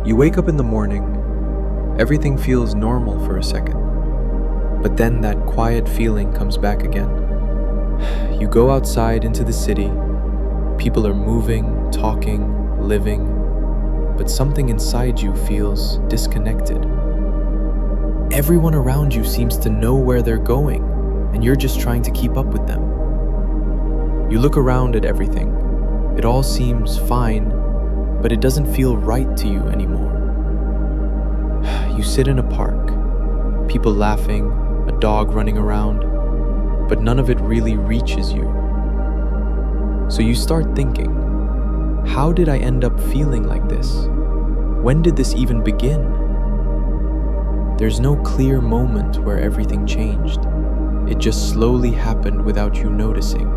You wake up in the morning, everything feels normal for a second, but then that quiet feeling comes back again. You go outside into the city, people are moving, talking, living, but something inside you feels disconnected. Everyone around you seems to know where they're going, and you're just trying to keep up with them. You look around at everything. It all seems fine, but it doesn't feel right to you anymore. You sit in a park, people laughing, a dog running around, but none of it really reaches you. So you start thinking, how did I end up feeling like this? When did this even begin? There's no clear moment where everything changed. It just slowly happened without you noticing.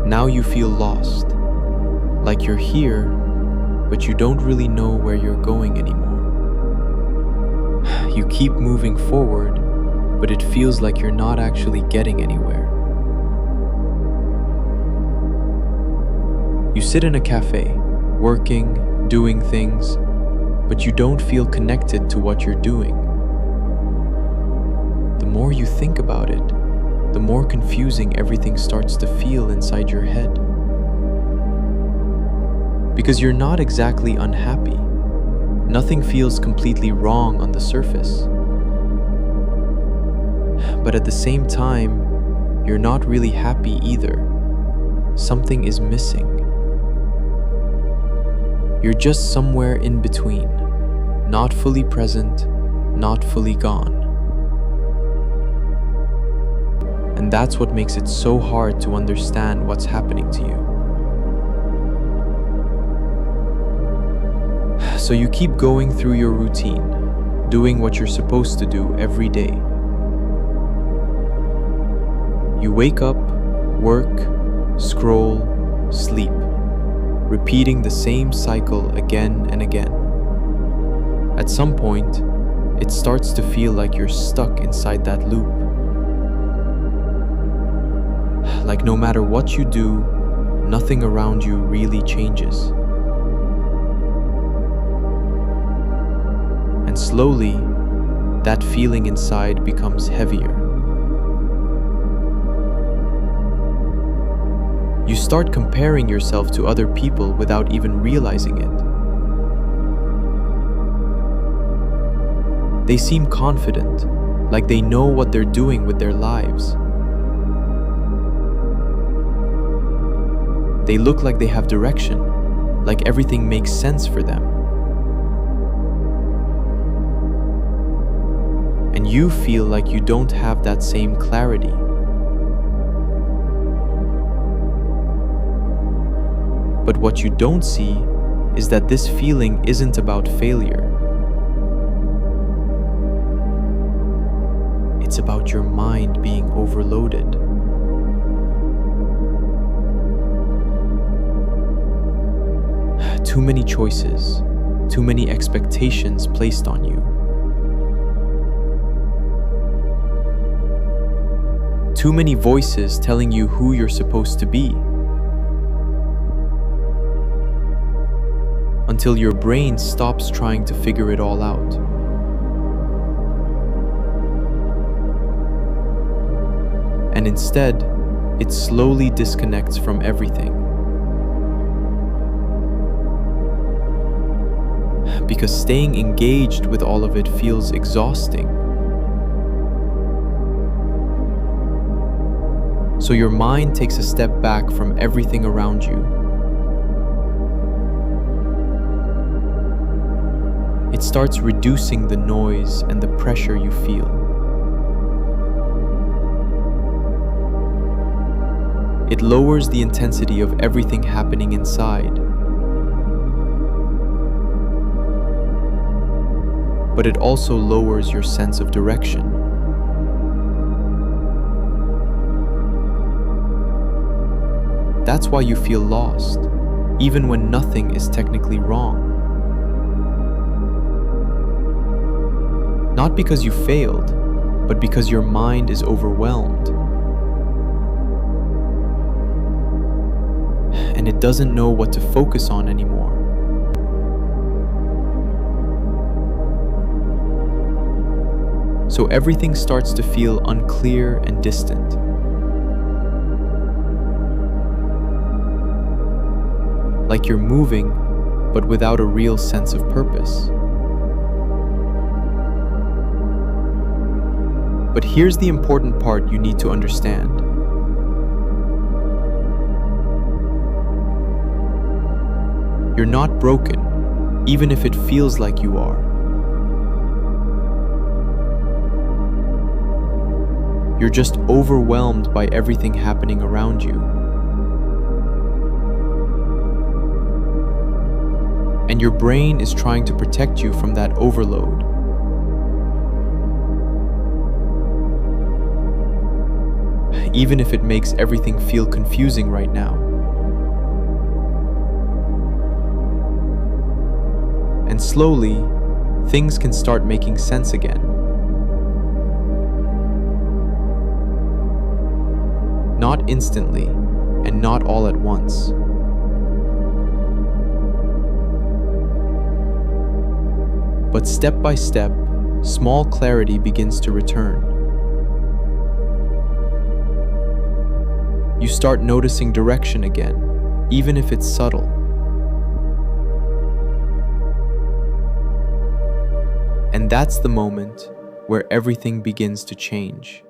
Now you feel lost, like you're here, but you don't really know where you're going anymore. You keep moving forward, but it feels like you're not actually getting anywhere. You sit in a cafe, working, doing things, but you don't feel connected to what you're doing. The more you think about it, the more confusing everything starts to feel inside your head. Because you're not exactly unhappy. Nothing feels completely wrong on the surface. But at the same time, you're not really happy either. Something is missing. You're just somewhere in between, not fully present, not fully gone. And that's what makes it so hard to understand what's happening to you. So you keep going through your routine, doing what you're supposed to do every day. You wake up, work, scroll, sleep, repeating the same cycle again and again. At some point, it starts to feel like you're stuck inside that loop. Like no matter what you do, nothing around you really changes. And slowly, that feeling inside becomes heavier. You start comparing yourself to other people without even realizing it. They seem confident, like they know what they're doing with their lives. They look like they have direction, like everything makes sense for them. And you feel like you don't have that same clarity. But what you don't see is that this feeling isn't about failure. It's about your mind being overloaded. Too many choices, too many expectations placed on you. Too many voices telling you who you're supposed to be. Until your brain stops trying to figure it all out. And instead, it slowly disconnects from everything. Because staying engaged with all of it feels exhausting. So your mind takes a step back from everything around you. It starts reducing the noise and the pressure you feel. It lowers the intensity of everything happening inside. But it also lowers your sense of direction. That's why you feel lost, even when nothing is technically wrong. Not because you failed, but because your mind is overwhelmed. And it doesn't know what to focus on anymore. So everything starts to feel unclear and distant. Like you're moving, but without a real sense of purpose. But here's the important part you need to understand. You're not broken, even if it feels like you are. You're just overwhelmed by everything happening around you. And your brain is trying to protect you from that overload. Even if it makes everything feel confusing right now. And slowly, things can start making sense again. Not instantly, and not all at once. But step by step, small clarity begins to return. You start noticing direction again, even if it's subtle. And that's the moment where everything begins to change.